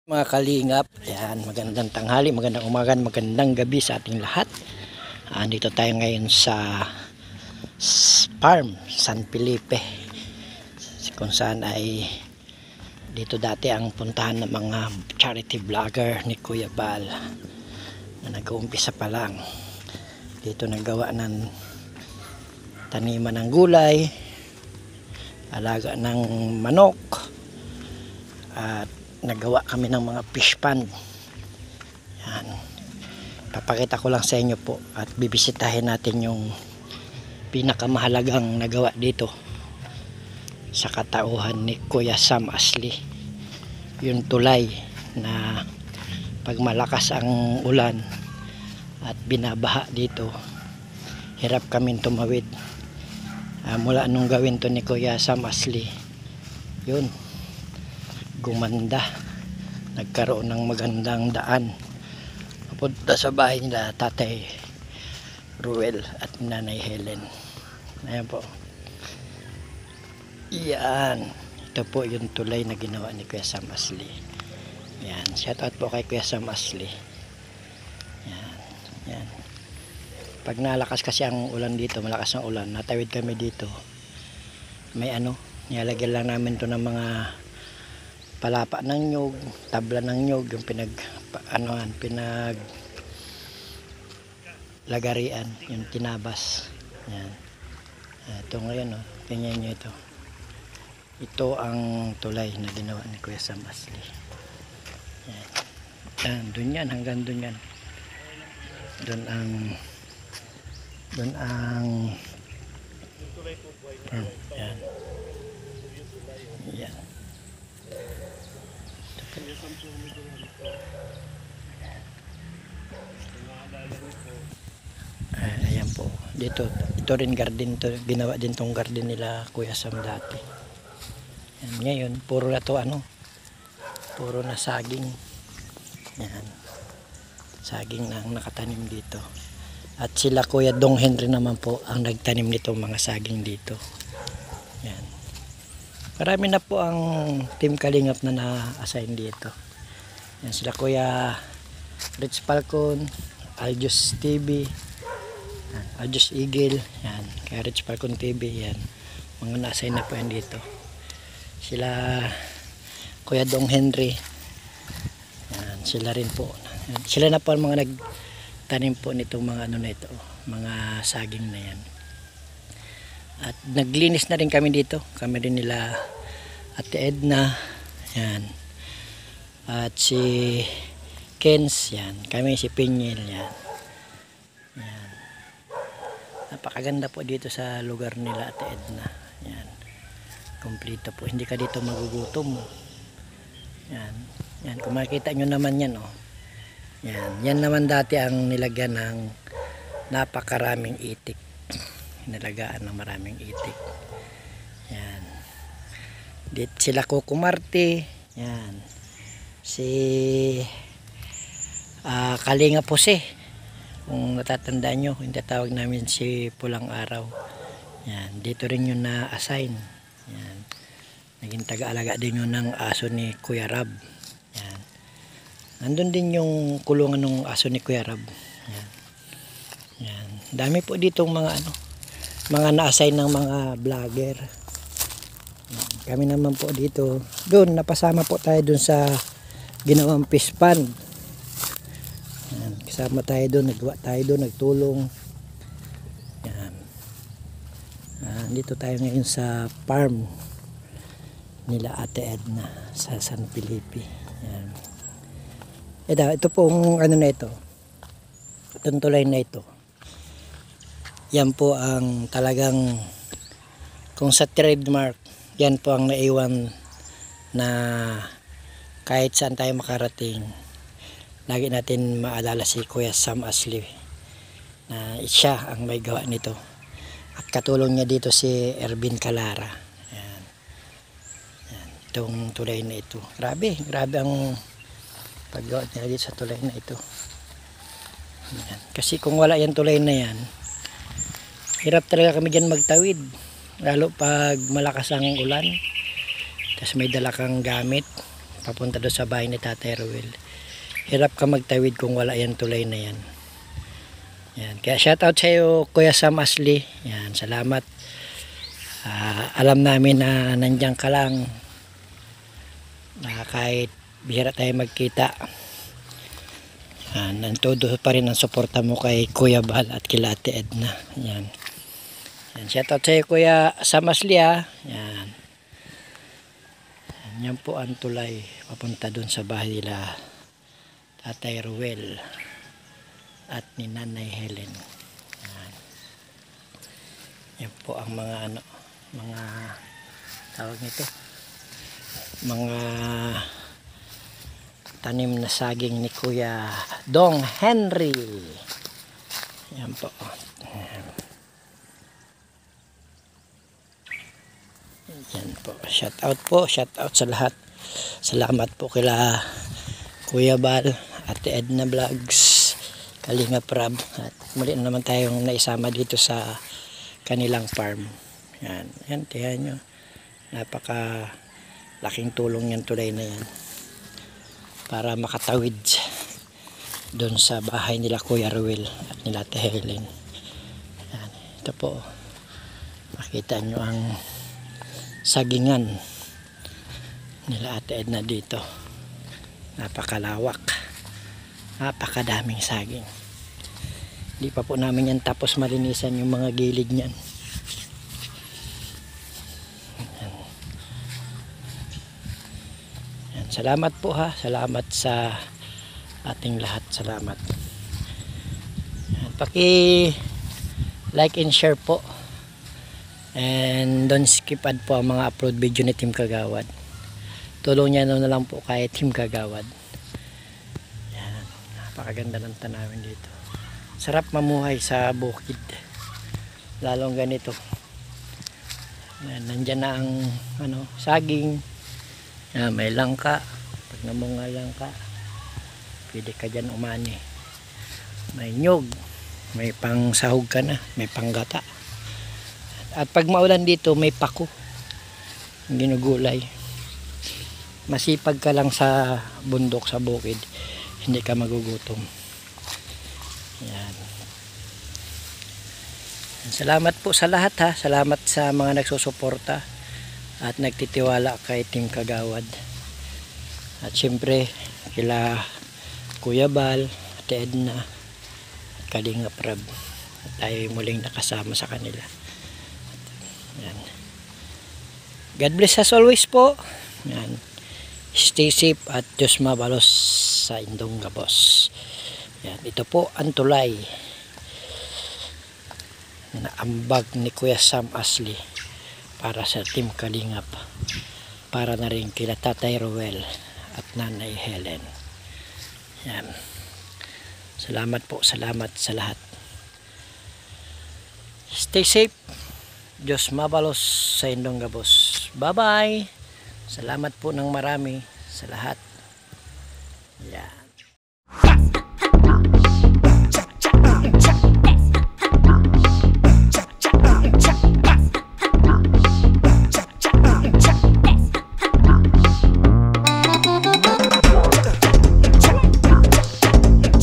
Mga kalingap, yan, magandang tanghali, magandang umaga, magandang gabi sa ating lahat. Dito tayo ngayon sa farm San Felipe, kung saan ay dito dati ang puntahan ng mga charity vlogger ni Kuya Bal na nag-uumpisa pa lang. Dito nagawa ng taniman ng gulay, alaga ng manok, at nagawa kami ng mga fish pond. Yan. Papakita ko lang sa inyo po at bibisitahin natin yung pinakamahalagang nagawa dito sa katauhan ni Kuya Sam Asli. Yung tulay na pag malakas ang ulan at binabaha dito, hirap kami tumawid. Mula nung gawin to ni Kuya Sam Asli, yun, gumanda, nagkaroon ng magandang daan papunta sa bahay nila Tatay Ruel at Nanay Helen. Ayan po, yan, ito po yung tulay na ginawa ni Kuya Sam Asli. Yan, shout out po kay Kuya Sam Asli. Yan, yan. Pag nalakas kasi ang ulan dito, malakas ang ulan, natawid kami dito, may nilagyan lang namin to ng mga palapa ng nyug, tabla ng nyug, yung pinag lagarian, yung tinabas. Yan. Ito ngayon, tingnan nyo ito. Ito ang tulay na ginawa ni Kuya Sam Asli. Yan. Yan, dun yan, hanggang dun yan. Dun ang yan. Yan. Ayan po, dito ito rin garden to, ginawa din tong garden nila Kuya Sam dati. Yan, ngayon puro na to puro na saging. Yan, saging na ang nakatanim dito. At sila Kuya Dong Henry naman po ang nagtanim nitong mga saging dito. Yan, marami na po ang team Kalingap na na-assign dito. Yan, sila Kuya Rich Falcon, Aljus TV, Aljus Eagle, yan, kaya Rich Falcon TV, yan, mga na-assign na po yan dito. Sila Kuya Dong Henry, yan, sila rin po, yan, sila na po ang mga nagtanim po nitong mga na ito, mga saging na yan. At naglinis na rin kami dito, kami rin nila Ate Edna, yan, at si Kens, yan, kami si Pinyel, yan. Yan, napakaganda po dito sa lugar nila Ate Edna. Yan, kompleto po, hindi ka dito magugutom. Yan, yan, kung makikita nyo naman yan, yan, yan naman dati ang nilagyan ng napakaraming itik, nalagaan ng maraming itik. Yan, dito sila Kukumarte, yan, si Kalinga Pose, kung natatandaan nyo, yung tatawag namin si Pulang Araw. Yan, dito rin yung na-assign. Yan, naging taga-alaga din yun ng aso ni Kuya Rab. Yan, nandun din yung kulungan ng aso ni Kuya Rab. Yan, yan, dami po ditong mga mga na-assign ng mga vlogger. Yan, kami naman po dito, doon napasama po tayo doon sa ginawang fish pond. Yan, kasama tayo doon, naggawa tayo doon, nagtulong. Yan, dito tayo ngayon sa farm nila Ate Edna sa San Felipe. Yan, ito pong na ito, itong tulay na ito, yan po ang talagang, kung sa trademark, yan po ang naiwan na kahit saan tayo makarating, lagi natin maalala si Kuya Sam Asli na siya ang may gawa nito. At katulong niya dito si Ervin Calara. Yan, yan, itong tulay na ito. Grabe, grabe ang paggawa nila dito sa tulay na ito. Yan, kasi kung wala yan tulay na yan, hirap talaga kami dyan magtawid. Lalo pag malakas ang ulan, tapos may dala kang gamit papunta doon sa bahay ni Tatay Ruel. Hirap ka magtawid kung wala yan tulay na yan. Yan. Kaya shoutout sa iyo, Kuya Sam Asli. Yan, salamat. Alam namin na nandiyan ka lang, na kahit bihira tayo magkita, nandoon pa rin ang suporta mo kay Kuya Bal at kila Ate Edna. Yan. Yan, shoutout sa iyo, Kuya Sam Asli, ha. Yan. Yan po ang tulay papunta dun sa bahay nila Tatay Ruel at ni Nanay Helen. Yan. Yan po ang mga mga tawag nito, mga tanim na saging ni Kuya Dong Henry. Yan po. Yan po, shout out sa lahat. Salamat po kila Kuya Bal, Ate Edna Vlogs, Kalinga Prab, at muli naman tayong naisama dito sa kanilang farm. Yan, yan, tiyan nyo, napaka laking tulong yan tulay na yan para makatawid doon sa bahay nila Kuya Ruel at nila Ate Helen. Yan, ito po, makita nyo ang sagingan nila Ate Edna dito. Napakalawak, napakadaming saging. Hindi pa po namin yan tapos malinisan yung mga gilid niyan. Yan. Salamat po, ha, salamat sa ating lahat, salamat. Yan. Paki like and share po. And don't skip ad po ang mga upload video ni Team Kagawad. Tulong niya na lang po kay Team Kagawad. Yan. Napakaganda ng tanawin dito. Sarap mamuhay sa bukid. Lalong ganito. Yan. Nandyan na ang saging. Yan. May langka. Pag namunga langka, pwede ka dyan umani. May nyog. May pang sahog ka na. May panggata. At pag maulan dito, may pako, ginugulay. Masipag ka lang sa bundok, sa bukid, hindi ka magugutom. Yan. Salamat po sa lahat, ha. Salamat sa mga nagsusuporta at nagtitiwala kay Team Kagawad. At syempre kila Kuya Bal, Ate Edna, at Kalinga Prab. At tayo muling nakasama sa kanila. Yan. God bless us always po. Yan. Stay safe at Diyos mabalos sa indong gabos. Yan. Ito po ang tulay na ambag ni Kuya Sam Asli para sa Team Kalingap, para na rin kila Tatay Ruel at Nanay Helen. Yan. Salamat po, salamat sa lahat. Stay safe. Diyos mabalos sa indong gabos. Bye-bye. Salamat po ng marami sa lahat. Yan.